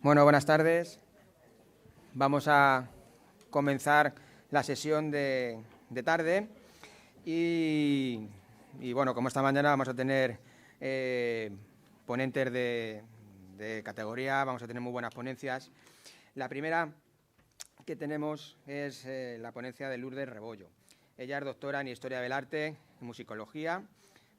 Bueno, buenas tardes. Vamos a comenzar la sesión de tarde y bueno, como esta mañana vamos a tener ponentes de categoría, vamos a tener muy buenas ponencias. La primera que tenemos es la ponencia de Lourdes Rebollo. Ella es doctora en Historia del Arte y Musicología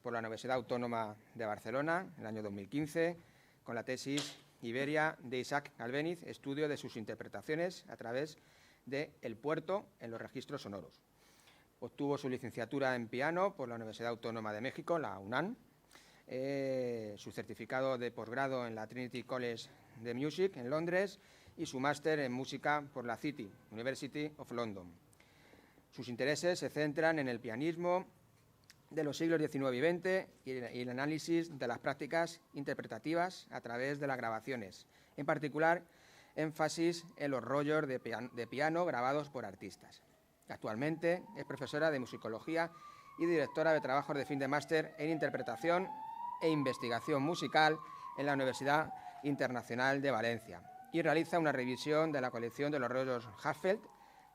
por la Universidad Autónoma de Barcelona en el año 2015, con la tesis Iberia de Isaac Albéniz, estudio de sus interpretaciones a través de El Puerto en los registros sonoros. Obtuvo su licenciatura en piano por la Universidad Autónoma de México, la UNAM, su certificado de posgrado en la Trinity College de Music en Londres y su máster en música por la City, University of London. Sus intereses se centran en el pianismo de los siglos XIX y XX y el análisis de las prácticas interpretativas a través de las grabaciones, en particular énfasis en los rollos de piano grabados por artistas. Actualmente es profesora de musicología y directora de trabajos de fin de máster en interpretación e investigación musical en la Universidad Internacional de Valencia y realiza una revisión de la colección de los rollos Hafeld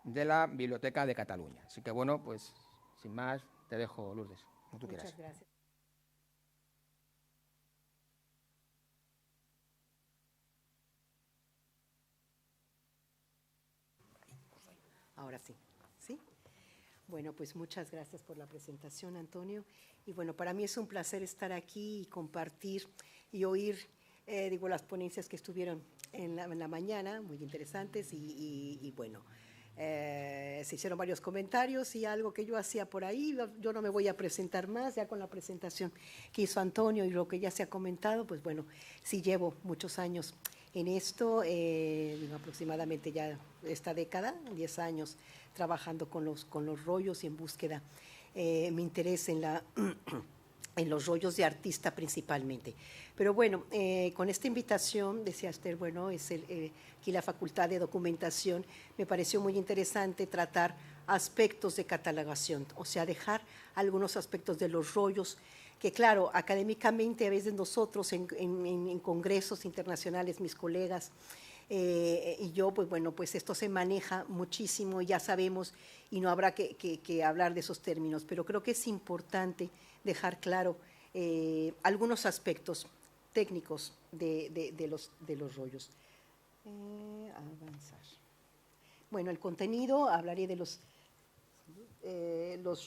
de la Biblioteca de Cataluña. Así que bueno, pues sin más, te dejo, Lourdes, como tú quieras. Muchas gracias. Ahora sí, ¿sí? Bueno, pues muchas gracias por la presentación, Antonio. Y bueno, para mí es un placer estar aquí y compartir y oír, las ponencias que estuvieron en la mañana, muy interesantes y bueno, se hicieron varios comentarios y algo que yo hacía por ahí. Yo no me voy a presentar más, ya con la presentación que hizo Antonio y lo que ya se ha comentado, pues bueno, sí llevo muchos años en esto, aproximadamente ya esta década, 10 años trabajando con los rollos y en búsqueda, mi interés en en los rollos de artista principalmente. Pero bueno, con esta invitación, decía Esther, bueno, es aquí la Facultad de Documentación, me pareció muy interesante tratar aspectos de catalogación, o sea, dejar algunos aspectos de los rollos, que claro, académicamente a veces nosotros en congresos internacionales, mis colegas y yo, pues bueno, pues esto se maneja muchísimo, ya sabemos, y no habrá que hablar de esos términos, pero creo que es importante dejar claro algunos aspectos técnicos de los rollos. Avanzar. Bueno, el contenido, hablaré de los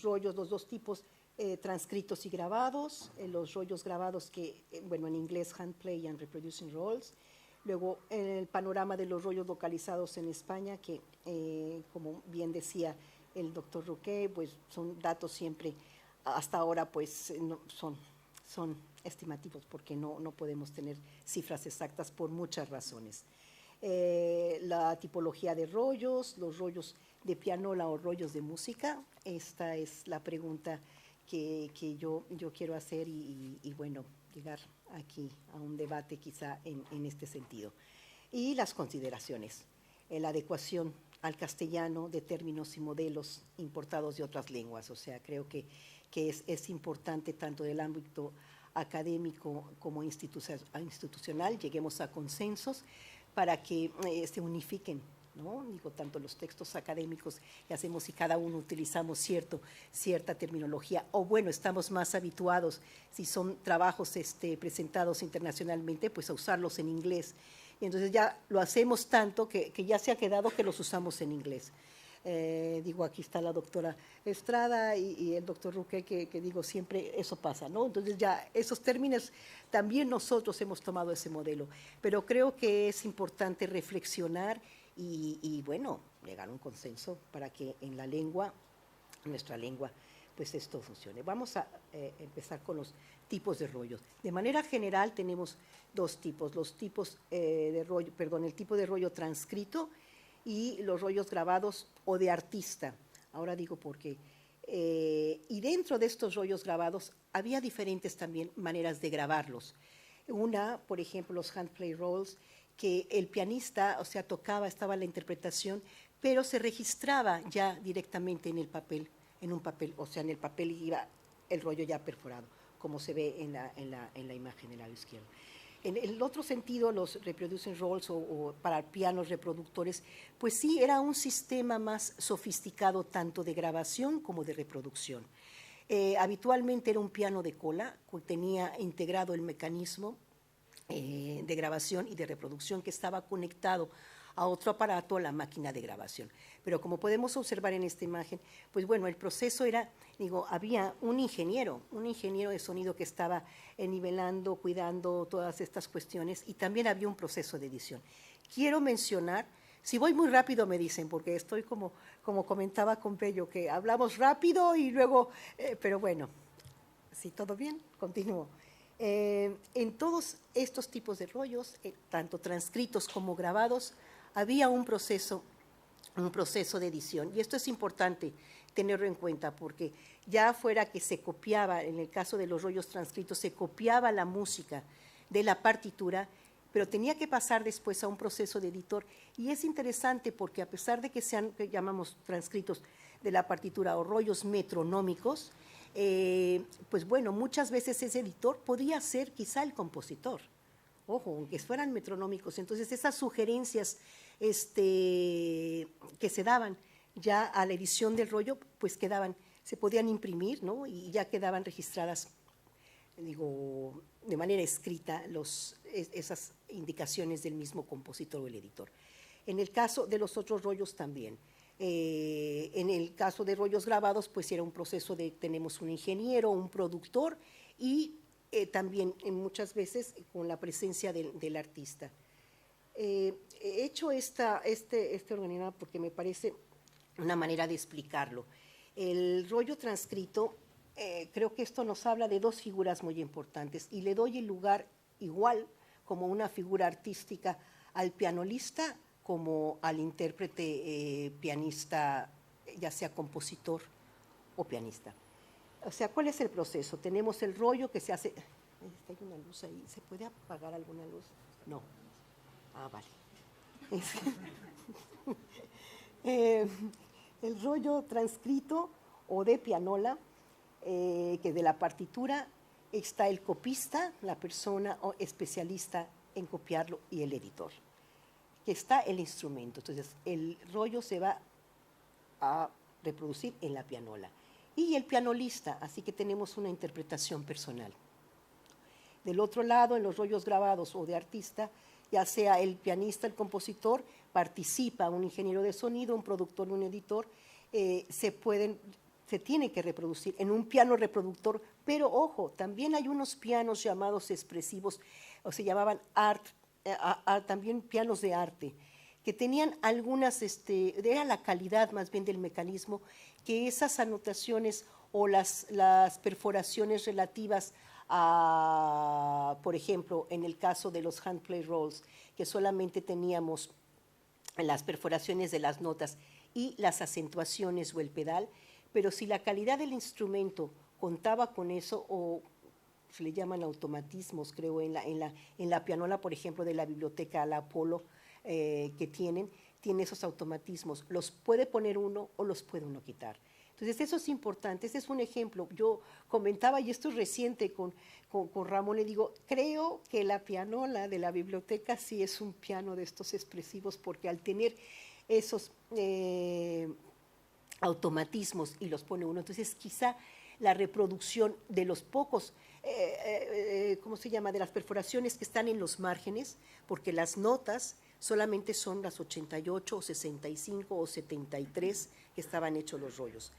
rollos, los dos tipos, transcritos y grabados, los rollos grabados que, bueno, en inglés handplay and reproducing rolls. Luego, el panorama de los rollos localizados en España, que, como bien decía el doctor Roqué, pues son datos siempre, hasta ahora, pues no, son estimativos, porque no podemos tener cifras exactas por muchas razones. La tipología de rollos, los rollos de pianola o rollos de música, esta es la pregunta que yo quiero hacer y bueno, llegar aquí a un debate quizá en este sentido. Y las consideraciones, la adecuación al castellano de términos y modelos importados de otras lenguas, o sea, creo que es importante tanto del ámbito académico como institucional, lleguemos a consensos para que se unifiquen, ¿no? Digo, tanto los textos académicos que hacemos y cada uno utilizamos cierta terminología, o bueno, estamos más habituados, si son trabajos presentados internacionalmente, pues a usarlos en inglés. Y entonces ya lo hacemos tanto que ya se ha quedado que los usamos en inglés. Aquí está la doctora Estrada y el doctor Roqué, que digo, siempre eso pasa, ¿no? Entonces ya esos términos, también nosotros hemos tomado ese modelo, pero creo que es importante reflexionar y bueno, llegar a un consenso para que en la lengua, nuestra lengua, pues esto funcione. Vamos a empezar con los tipos de rollos. De manera general tenemos dos tipos, los tipos de rollo, perdón, el tipo de rollo transcrito y los rollos grabados o de artista. Ahora digo por qué. Y dentro de estos rollos grabados había diferentes también maneras de grabarlos. Una, por ejemplo, los handplay rolls, que el pianista, o sea, tocaba, estaba la interpretación, pero se registraba ya directamente en el papel, en un papel, o sea, en el papel iba el rollo ya perforado, como se ve en la imagen del lado izquierdo. En el otro sentido, los reproducing rolls o para pianos reproductores, pues sí, era un sistema más sofisticado tanto de grabación como de reproducción. Habitualmente era un piano de cola, que tenía integrado el mecanismo de grabación y de reproducción que estaba conectado a otro aparato, a la máquina de grabación. Pero como podemos observar en esta imagen, pues bueno, el proceso era, digo, había un ingeniero de sonido que estaba nivelando, cuidando todas estas cuestiones, y también había un proceso de edición. Quiero mencionar, si voy muy rápido me dicen, porque estoy como comentaba con Pello, que hablamos rápido y luego, pero bueno, si todo bien, continúo. En todos estos tipos de rollos, tanto transcritos como grabados, había un proceso de edición. Y esto es importante tenerlo en cuenta porque ya fuera que se copiaba, en el caso de los rollos transcritos, se copiaba la música de la partitura, pero tenía que pasar después a un proceso de editor. Y es interesante porque a pesar de que sean, que llamamos transcritos de la partitura o rollos metronómicos, pues bueno, muchas veces ese editor podría ser quizá el compositor. Ojo, aunque fueran metronómicos. Entonces esas sugerencias que se daban ya a la edición del rollo, pues quedaban, se podían imprimir, ¿no? Y ya quedaban registradas, digo, de manera escrita esas indicaciones del mismo compositor o el editor. En el caso de los otros rollos también. En el caso de rollos grabados, pues era un proceso de, tenemos un ingeniero, un productor y también muchas veces con la presencia del artista. He hecho este organigrama porque me parece una manera de explicarlo. El rollo transcrito, creo que esto nos habla de dos figuras muy importantes y le doy el lugar igual como una figura artística al pianolista como al intérprete pianista, ya sea compositor o pianista. O sea, ¿cuál es el proceso? Tenemos el rollo que se hace... Hay una luz ahí, ¿se puede apagar alguna luz? No. Ah, vale. El rollo transcrito o de pianola, que de la partitura está el copista, la persona o especialista en copiarlo, y el editor, que está el instrumento. Entonces, el rollo se va a reproducir en la pianola. Y el pianolista, así que tenemos una interpretación personal. Del otro lado, en los rollos grabados o de artista, ya sea el pianista, el compositor, participa un ingeniero de sonido, un productor, un editor, se tiene que reproducir en un piano reproductor, pero ojo, también hay unos pianos llamados expresivos, o se llamaban también pianos de arte, que tenían algunas, era la calidad más bien del mecanismo, que esas anotaciones o las perforaciones relativas a, por ejemplo, en el caso de los handplay rolls, que solamente teníamos las perforaciones de las notas y las acentuaciones o el pedal, pero si la calidad del instrumento contaba con eso, o se le llaman automatismos, creo, en la pianola, por ejemplo, de la biblioteca La Apolo, que tiene esos automatismos, los puede poner uno o los puede uno quitar. Entonces, eso es importante, ese es un ejemplo. Yo comentaba, y esto es reciente con Ramón, le digo, creo que la pianola de la biblioteca sí es un piano de estos expresivos, porque al tener esos automatismos y los pone uno, entonces quizá la reproducción de los pocos, ¿cómo se llama?, de las perforaciones que están en los márgenes, porque las notas solamente son las 88 o 65 o 73 que estaban hechos los rollos.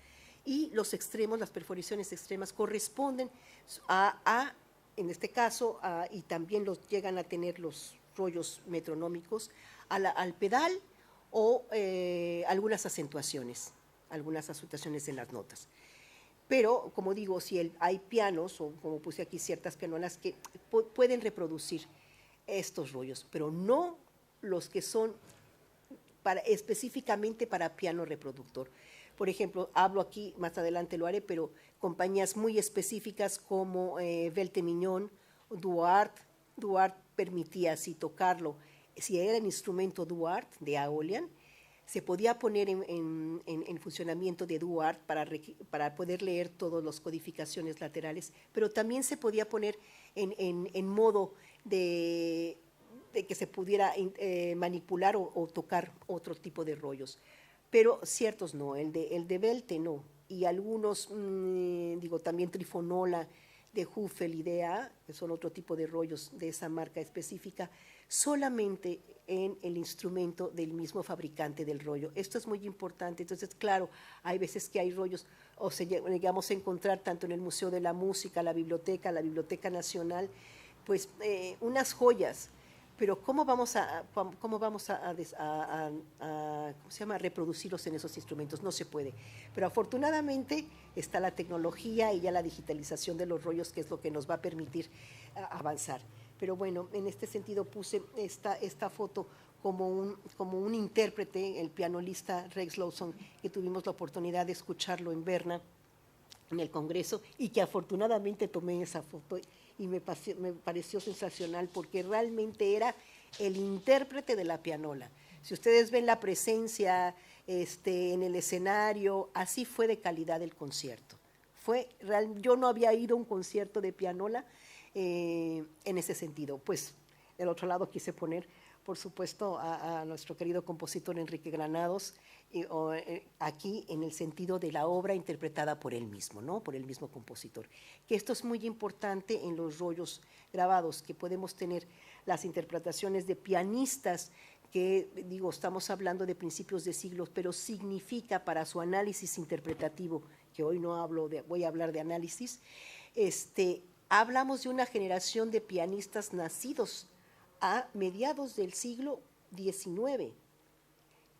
Y los extremos, las perforaciones extremas, corresponden en este caso, y también los llegan a tener los rollos metronómicos, al pedal o algunas acentuaciones en las notas. Pero, como digo, si hay pianos, o como puse aquí ciertas pianolas, que pueden reproducir estos rollos, pero no los que son específicamente para piano reproductor. Por ejemplo, hablo aquí, más adelante lo haré, pero compañías muy específicas como Velte Mignon, Duarte permitía así tocarlo, si era el instrumento Duarte de Aeolian, se podía poner en funcionamiento de Duart para poder leer todas las codificaciones laterales, pero también se podía poner en modo de que se pudiera manipular o tocar otro tipo de rollos. Pero ciertos no, el de Velte no. Y algunos, digo, también Trifonola, de Huffel y DA, que son otro tipo de rollos de esa marca específica, solamente en el instrumento del mismo fabricante del rollo. Esto es muy importante. Entonces, claro, hay veces que hay rollos, o se llegamos a encontrar tanto en el Museo de la Música, la Biblioteca Nacional, pues unas joyas. Pero ¿cómo vamos a ¿cómo se llama? Reproducirlos en esos instrumentos? No se puede. Pero afortunadamente está la tecnología y ya la digitalización de los rollos, que es lo que nos va a permitir avanzar. Pero bueno, en este sentido puse esta foto como un intérprete, el pianista Rex Lawson, que tuvimos la oportunidad de escucharlo en Berna, en el Congreso, y que afortunadamente tomé esa foto y me pareció sensacional porque realmente era el intérprete de la pianola. Si ustedes ven la presencia en el escenario, así fue de calidad el concierto. Yo no había ido a un concierto de pianola en ese sentido. Pues del otro lado quise poner, por supuesto, a nuestro querido compositor Enrique Granados, aquí en el sentido de la obra interpretada por él mismo, ¿no? Por el mismo compositor. Que esto es muy importante en los rollos grabados, que podemos tener las interpretaciones de pianistas que, digo, estamos hablando de principios de siglos, pero significa para su análisis interpretativo, que hoy no hablo voy a hablar de análisis, hablamos de una generación de pianistas nacidos a mediados del siglo XIX.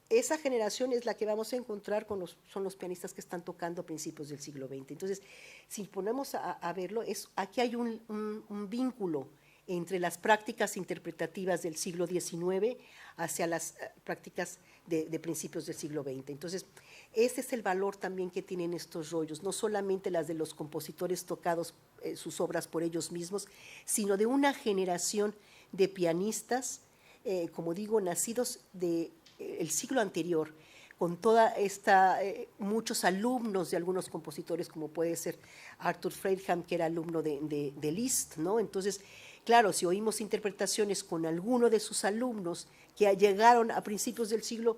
Esa generación es la que vamos a encontrar son los pianistas que están tocando a principios del siglo XX. Entonces, si ponemos a verlo, aquí hay un vínculo entre las prácticas interpretativas del siglo XIX hacia las prácticas de principios del siglo XX. Entonces, ese es el valor también que tienen estos rollos, no solamente las de los compositores tocados, sus obras por ellos mismos, sino de una generación de pianistas, como digo, nacidos del siglo anterior, con toda muchos alumnos de algunos compositores, como puede ser Arthur Freitham, que era alumno de Liszt, ¿no? Entonces, claro, si oímos interpretaciones con alguno de sus alumnos que llegaron a principios del siglo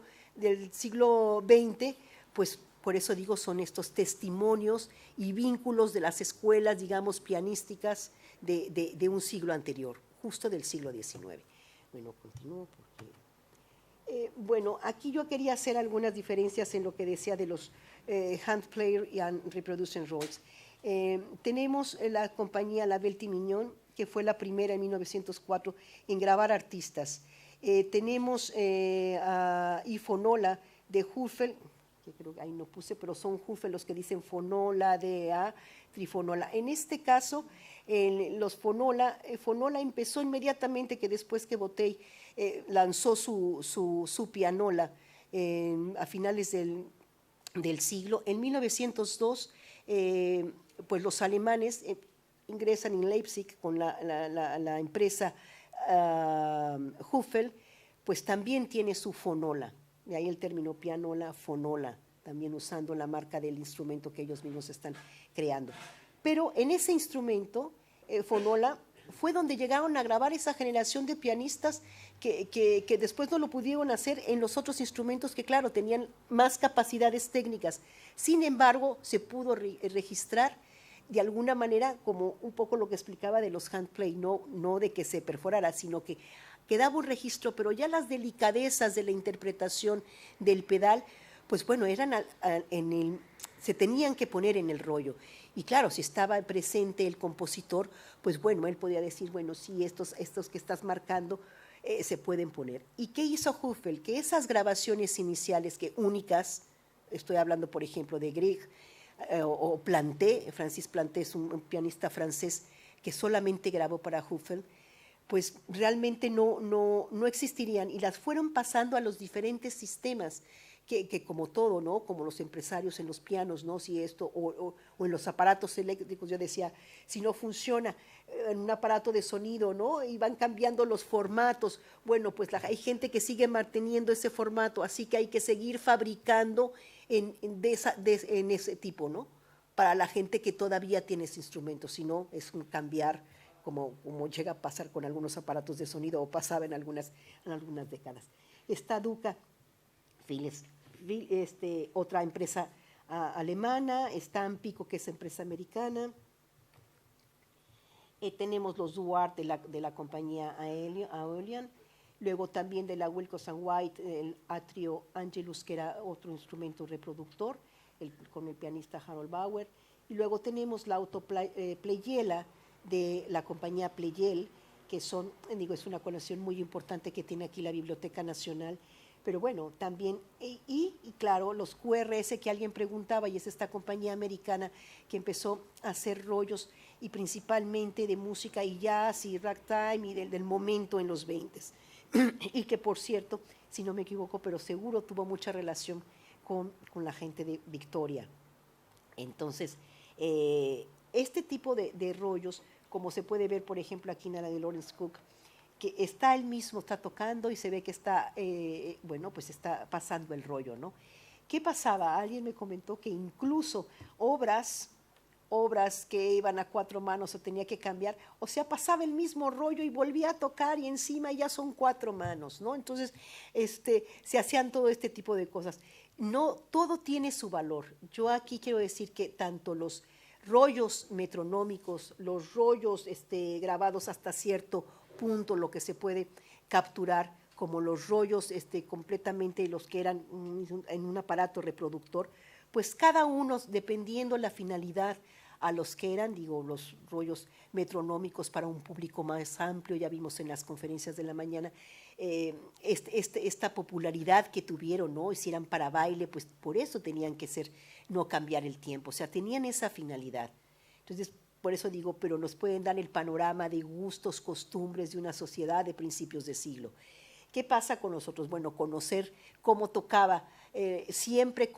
XX, pues por eso digo, son estos testimonios y vínculos de las escuelas, digamos, pianísticas de un siglo anterior, justo del siglo XIX. Bueno, continúo porque... bueno, aquí yo quería hacer algunas diferencias en lo que decía de los hand player y reproducing rolls. Tenemos la compañía La Belle Mignon, que fue la primera en 1904 en grabar artistas. Tenemos a Ifonola de Huffel, que creo que ahí no puse, pero son Huffel los que dicen Fonola, DA, Trifonola. En este caso, los Fonola empezó inmediatamente que después que Botey lanzó su pianola a finales del siglo. En 1902, pues los alemanes ingresan en Leipzig con la empresa Huffel, pues también tiene su Fonola. De ahí el término pianola, fonola, también usando la marca del instrumento que ellos mismos están creando. Pero en ese instrumento, fonola, fue donde llegaron a grabar esa generación de pianistas que después no lo pudieron hacer en los otros instrumentos que, claro, tenían más capacidades técnicas. Sin embargo, se pudo registrar de alguna manera, como un poco lo que explicaba de los handplay, no de que se perforara, sino que quedaba un registro, pero ya las delicadezas de la interpretación del pedal, pues bueno, se tenían que poner en el rollo. Y claro, si estaba presente el compositor, pues bueno, él podía decir, bueno, sí, estos que estás marcando se pueden poner. ¿Y qué hizo Huffel? Que esas grabaciones iniciales, que únicas, estoy hablando por ejemplo de Grieg, o Planté, Francis Planté es un pianista francés que solamente grabó para Huffel, pues realmente no existirían y las fueron pasando a los diferentes sistemas que como todo, ¿no? Como los empresarios en los pianos, ¿no? Si esto, o en los aparatos eléctricos, yo decía, si no funciona en un aparato de sonido, ¿no? Y van cambiando los formatos. Bueno, pues hay gente que sigue manteniendo ese formato, así que hay que seguir fabricando en ese tipo, ¿no? Para la gente que todavía tiene ese instrumento, si no, es un cambiar, como llega a pasar con algunos aparatos de sonido, o pasaba en algunas décadas. Está Duca Philips, otra empresa alemana, está Ampico, que es empresa americana. Tenemos los Duarte de la compañía Aeolian, luego también de la Wilcox White, el Atrio Angelus, que era otro instrumento reproductor, con el pianista Harold Bauer, y luego tenemos la Auto Pleyela de la compañía Pleyel, que es una colección muy importante que tiene aquí la Biblioteca Nacional. Pero bueno, también, y claro, los QRS que alguien preguntaba, y es esta compañía americana que empezó a hacer rollos, y principalmente de música y jazz y ragtime y del momento en los 20s. Y que, por cierto, si no me equivoco, pero seguro tuvo mucha relación con la gente de Victoria. Entonces, este tipo de rollos, como se puede ver, por ejemplo, aquí en la de Lawrence Cook, que él mismo está tocando y se ve que está, pues está pasando el rollo, ¿no? ¿Qué pasaba? Alguien me comentó que incluso obras que iban a 4 manos o tenía que cambiar, o sea, pasaba el mismo rollo y volvía a tocar y encima ya son 4 manos, ¿no? Entonces, se hacían todo este tipo de cosas. No, todo tiene su valor. Yo aquí quiero decir que tanto los rollos metronómicos, los rollos grabados hasta cierto punto, lo que se puede capturar, como los rollos completamente, los que eran en un aparato reproductor, pues cada uno, dependiendo la finalidad a los que eran, los rollos metronómicos para un público más amplio, ya vimos en las conferencias de la mañana, esta popularidad que tuvieron, ¿no? Y si eran para baile, pues por eso tenían que ser, no cambiar el tiempo, o sea, tenían esa finalidad. Entonces, por eso digo, pero nos pueden dar el panorama de gustos, costumbres de una sociedad de principios de siglo. ¿Qué pasa con nosotros? Bueno, conocer cómo tocaba, siempre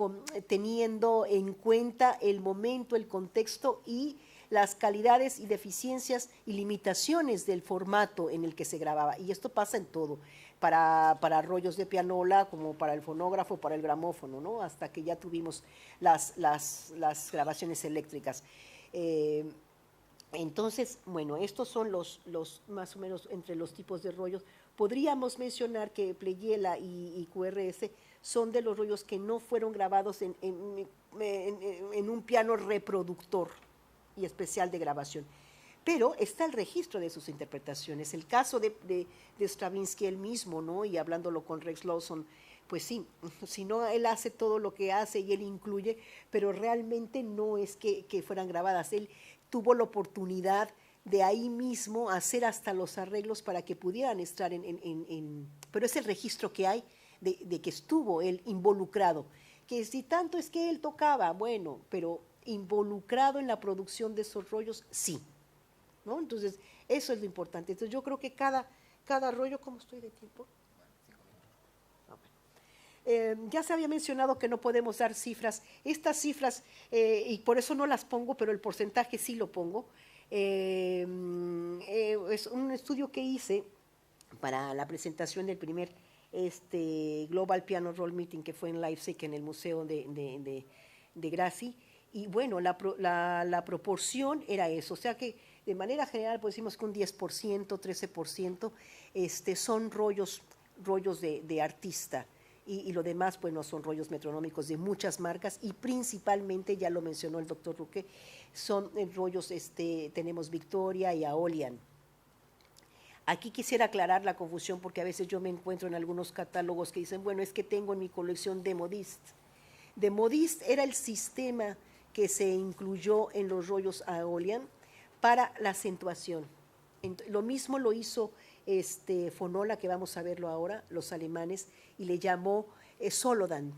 teniendo en cuenta el momento, el contexto y las calidades y deficiencias y limitaciones del formato en el que se grababa. Y esto pasa en todo, para rollos de pianola, como para el fonógrafo, para el gramófono, ¿no? Hasta que ya tuvimos las grabaciones eléctricas. Entonces, bueno, estos son los más o menos entre los tipos de rollos. Podríamos mencionar que Pleyela y QRS son de los rollos que no fueron grabados en un piano reproductor y especial de grabación. Pero está el registro de sus interpretaciones. El caso de Stravinsky él mismo, ¿no? Y hablándolo con Rex Lawson, pues sí, si no, él hace todo lo que hace y él incluye, pero realmente no es que fueran grabadas. Él tuvo la oportunidad de ahí mismo hacer hasta los arreglos para que pudieran estar pero es el registro que hay de que estuvo él involucrado, que si tanto es que él tocaba, bueno, pero involucrado en la producción de esos rollos, sí, ¿no? Entonces, eso es lo importante. Entonces, yo creo que cada rollo, ¿cómo estoy de tiempo? Ya se había mencionado que no podemos dar cifras. Estas cifras, y por eso no las pongo, pero el porcentaje sí lo pongo. Es un estudio que hice para la presentación del primer Global Piano Roll Meeting, que fue en Leipzig, en el Museo de Grassi. Y bueno, la proporción era eso. O sea que de manera general, pues decimos que un 10%, 13% son rollos de artista. Y lo demás, pues no son rollos metronómicos de muchas marcas y principalmente, ya lo mencionó el doctor Ruque, son rollos, tenemos Victoria y Aeolian. Aquí quisiera aclarar la confusión porque a veces yo me encuentro en algunos catálogos que dicen, bueno, es que tengo en mi colección de Modist. De Modist era el sistema que se incluyó en los rollos Aeolian para la acentuación. Lo mismo lo hizo Fonola, que vamos a verlo ahora, los alemanes, y le llamó Solodant.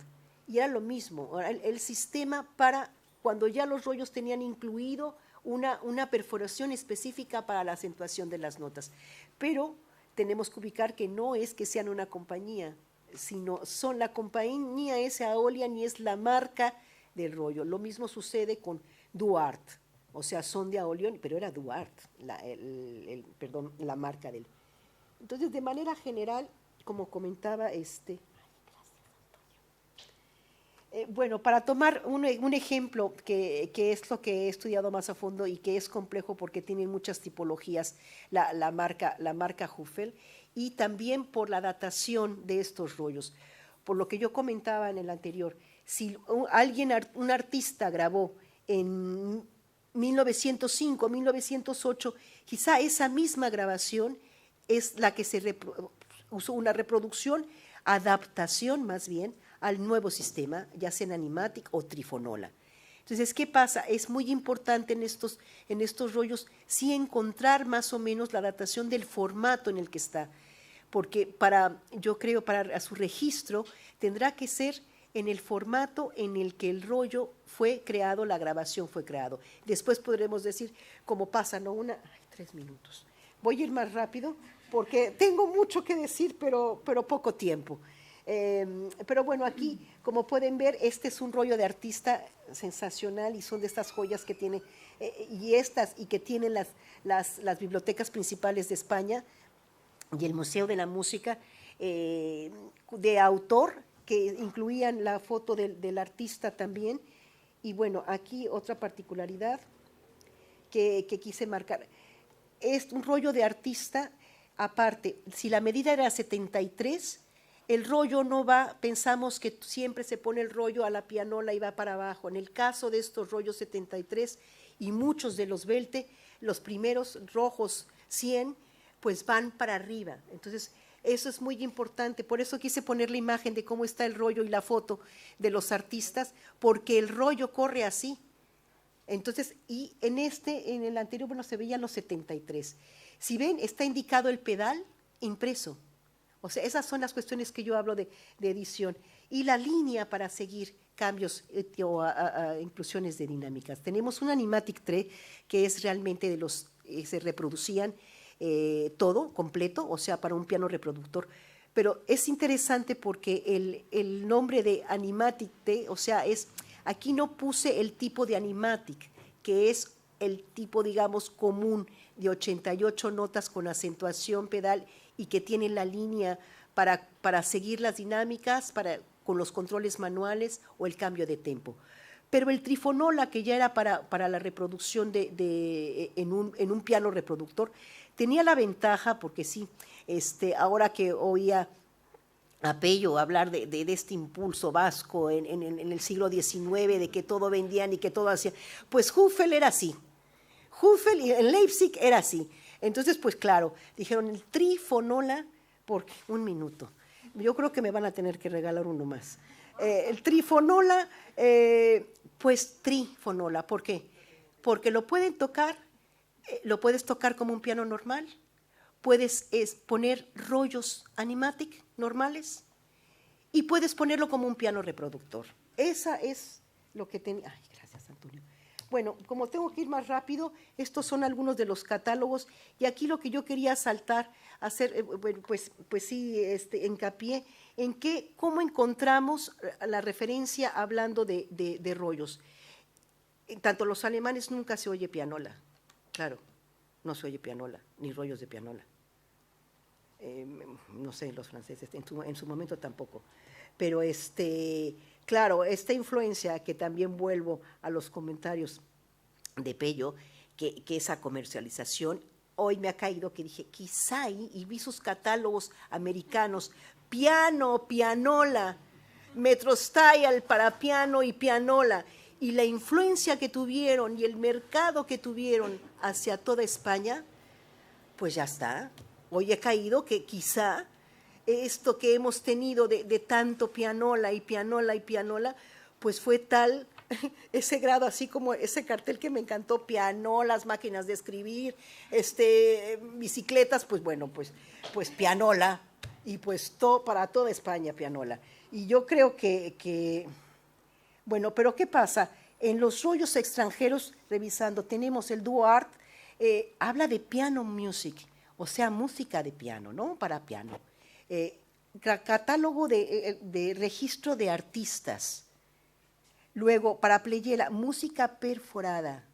Y era lo mismo, el sistema para cuando ya los rollos tenían incluido una perforación específica para la acentuación de las notas. Pero tenemos que ubicar que no es que sean una compañía, sino son la compañía es Aolian y es la marca del rollo. Lo mismo sucede con Duarte, o sea, son de Aolian, pero era Duarte, perdón, la marca del. Entonces, de manera general, como comentaba, bueno, para tomar un ejemplo que es lo que he estudiado más a fondo y que es complejo porque tiene muchas tipologías, la marca Huffel, y también por la datación de estos rollos. Por lo que yo comentaba en el anterior, si un artista grabó en 1905, 1908, quizá esa misma grabación es la que usó una reproducción, adaptación más bien, al nuevo sistema, ya sea en Animatic o Trifonola. Entonces, ¿qué pasa? Es muy importante en estos rollos sí encontrar más o menos la datación del formato en el que está, porque yo creo, para su registro, tendrá que ser en el formato en el que el rollo fue creado, la grabación fue creado. Después podremos decir, como pasa, ¿no? 3 minutos. Voy a ir más rápido, porque tengo mucho que decir, pero poco tiempo. Pero bueno, aquí, como pueden ver, este es un rollo de artista sensacional y son de estas joyas que tiene, y que tienen las bibliotecas principales de España y el Museo de la Música, de autor, que incluían la foto del artista también. Y bueno, aquí otra particularidad que quise marcar. Es un rollo de artista, aparte, si la medida era 73, el rollo no va, pensamos que siempre se pone el rollo a la pianola y va para abajo. En el caso de estos rollos 73 y muchos de los Velte, los primeros rojos 100, pues van para arriba. Entonces, eso es muy importante. Por eso quise poner la imagen de cómo está el rollo y la foto de los artistas, porque el rollo corre así. Entonces, y en el anterior, bueno, se veían los 73. Si ven, está indicado el pedal impreso. O sea, esas son las cuestiones que yo hablo de edición. Y la línea para seguir cambios o inclusiones de dinámicas. Tenemos un Animatic 3 que es realmente de los se reproducían todo, completo, o sea, para un piano reproductor. Pero es interesante porque el nombre de Animatic T, o sea, aquí no puse el tipo de Animatic, que es el tipo, digamos, común de 88 notas con acentuación pedal y que tiene la línea para seguir las dinámicas, con los controles manuales o el cambio de tempo. Pero el Trifonola, que ya era para la reproducción en un piano reproductor, tenía la ventaja, porque sí, ahora que oía a Pello hablar de este impulso vasco en el siglo XIX, de que todo vendían y que todo hacían, pues Huffel era así. Huffel en Leipzig era así. Entonces, pues claro, dijeron el Trifonola, porque un minuto. Yo creo que me van a tener que regalar uno más. El Trifonola, pues Trifonola, ¿por qué? Porque lo pueden tocar, lo puedes tocar como un piano normal, puedes poner rollos Animatic normales y puedes ponerlo como un piano reproductor. Esa es lo que tenía. Ay, gracias, Antonio. Bueno, como tengo que ir más rápido, estos son algunos de los catálogos y aquí lo que yo quería hacer, bueno, pues sí, hincapié en cómo encontramos la referencia hablando de rollos. Tanto los alemanes nunca se oye pianola, claro, no se oye pianola, ni rollos de pianola. No sé, los franceses en su momento tampoco. Pero claro, esta influencia, que también vuelvo a los comentarios de Pello, que esa comercialización, hoy me ha caído que dije, quizá, y vi sus catálogos americanos, piano, pianola, Metrostyle para piano y pianola, y la influencia que tuvieron y el mercado que tuvieron hacia toda España, pues ya está. Hoy he caído que quizá esto que hemos tenido de tanto pianola y pianola y pianola, pues fue tal ese grado, así como ese cartel que me encantó, pianolas, máquinas de escribir, bicicletas, pues bueno, pues pianola, y pues para toda España pianola. Y yo creo que bueno, pero ¿qué pasa? En los rollos extranjeros, revisando, tenemos el Duarte, habla de piano music, o sea, música de piano, ¿no? Para piano. catálogo de registro de artistas. Luego, para playera, música perforada.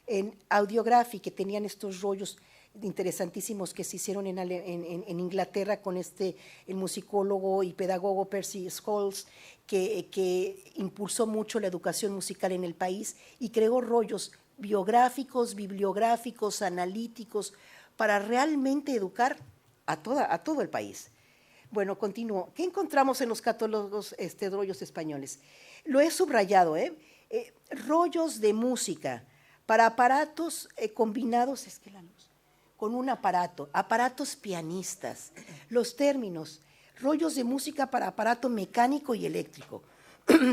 En Audiography, que tenían estos rollos interesantísimos que se hicieron en Inglaterra con el musicólogo y pedagogo Percy Scholes, que impulsó mucho la educación musical en el país y creó rollos biográficos, bibliográficos, analíticos, para realmente educar a todo el país. Bueno, continúo. ¿Qué encontramos en los catálogos de rollos españoles? Lo he subrayado, rollos de música para aparatos combinados, con un aparatos pianistas. Los términos, rollos de música para aparato mecánico y eléctrico,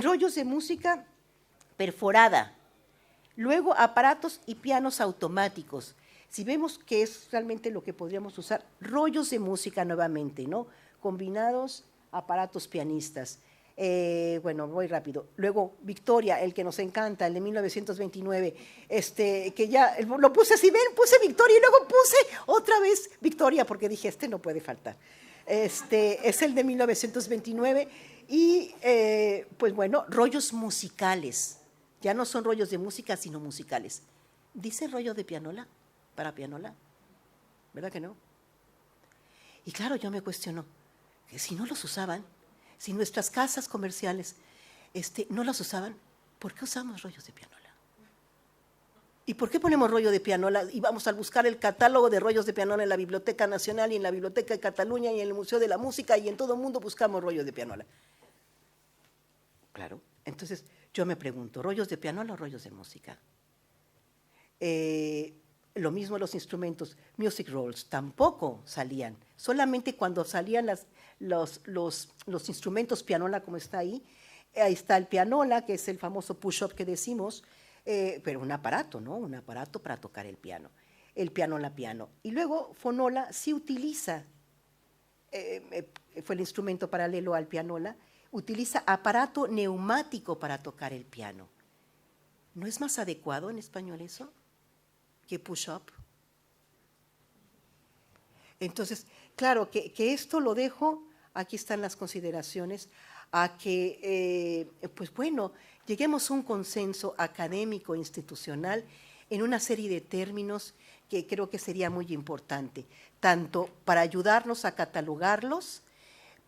rollos de música perforada, luego aparatos y pianos automáticos. Si vemos que es realmente lo que podríamos usar, rollos de música nuevamente, ¿no? Combinados, aparatos pianistas. Bueno, voy rápido. Luego, Victoria, el que nos encanta, el de 1929, que ya lo puse así, ven, puse Victoria y luego puse otra vez Victoria, porque dije, no puede faltar. Es el de 1929 y, pues bueno, rollos musicales. Ya no son rollos de música, sino musicales. ¿Dice rollo de pianola? ¿Para pianola? ¿Verdad que no? Y claro, yo me cuestiono, que si no los usaban, si nuestras casas comerciales no los usaban, ¿por qué usamos rollos de pianola? ¿Y por qué ponemos rollo de pianola? Y vamos a buscar el catálogo de rollos de pianola en la Biblioteca Nacional y en la Biblioteca de Cataluña y en el Museo de la Música y en todo el mundo buscamos rollos de pianola. Claro, entonces yo me pregunto, ¿rollos de pianola o rollos de música? Lo mismo los instrumentos, music rolls, tampoco salían. Solamente cuando salían los instrumentos pianola, como está ahí está el pianola, que es el famoso push-up que decimos, pero un aparato, ¿no? Un aparato para tocar el piano. El pianola piano. Y luego fonola sí utiliza, fue el instrumento paralelo al pianola, utiliza aparato neumático para tocar el piano. ¿No es más adecuado en español eso que push-up? Entonces, claro, que esto lo dejo, aquí están las consideraciones, a que, pues bueno, lleguemos a un consenso académico, institucional, en una serie de términos que creo que sería muy importante, tanto para ayudarnos a catalogarlos,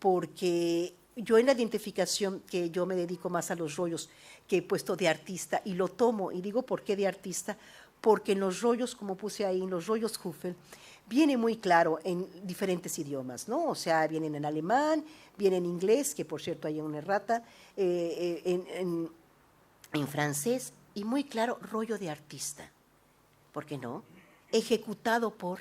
porque yo en la identificación, que yo me dedico más a los rollos que he puesto de artista, y lo tomo, y digo por qué de artista, porque en los rollos, como puse ahí, en los rollos Hüffel, viene muy claro en diferentes idiomas, ¿no? O sea, vienen en alemán, viene en inglés, que por cierto hay una errata, en francés, y muy claro, rollo de artista. ¿Por qué no? Ejecutado por.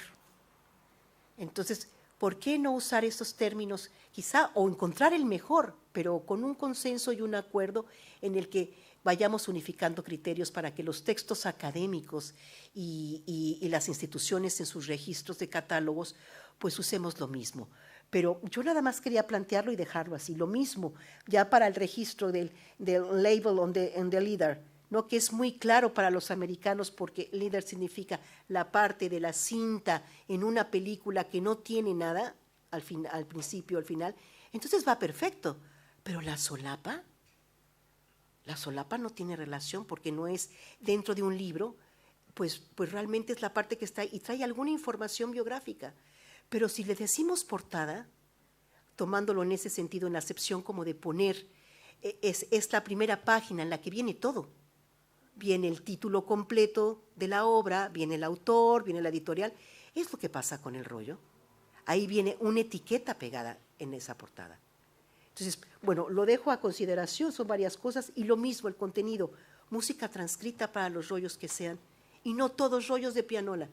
Entonces, ¿por qué no usar esos términos? Quizá, o encontrar el mejor, pero con un consenso y un acuerdo en el que vayamos unificando criterios para que los textos académicos y las instituciones en sus registros de catálogos, pues usemos lo mismo. Pero yo nada más quería plantearlo y dejarlo así, lo mismo, ya para el registro del label on the leader, ¿no? Que es muy claro para los americanos porque leader significa la parte de la cinta en una película que no tiene nada, al principio, al final, entonces va perfecto. Pero la solapa no tiene relación porque no es dentro de un libro, pues realmente es la parte que está y trae alguna información biográfica. Pero si le decimos portada, tomándolo en ese sentido, en la acepción como de poner, es la primera página en la que viene todo. Viene el título completo de la obra, viene el autor, viene la editorial. Es lo que pasa con el rollo. Ahí viene una etiqueta pegada en esa portada. Entonces, bueno, lo dejo a consideración, son varias cosas, y lo mismo el contenido, música transcrita para los rollos que sean, y no todos rollos de pianola,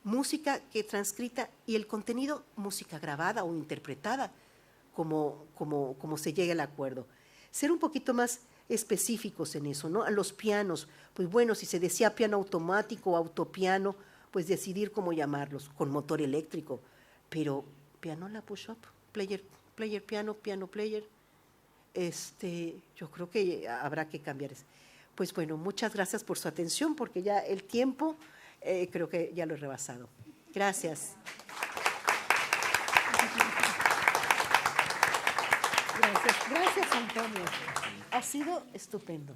música que transcrita y el contenido, música grabada o interpretada, como se llegue al acuerdo. Ser un poquito más específicos en eso, ¿no? A los pianos, pues bueno, si se decía piano automático o autopiano, pues decidir cómo llamarlos, con motor eléctrico, pero pianola push-up, player piano, piano player, yo creo que habrá que cambiar eso. Pues bueno, muchas gracias por su atención, porque ya el tiempo creo que ya lo he rebasado. Gracias. Gracias, gracias Antonio. Ha sido estupendo.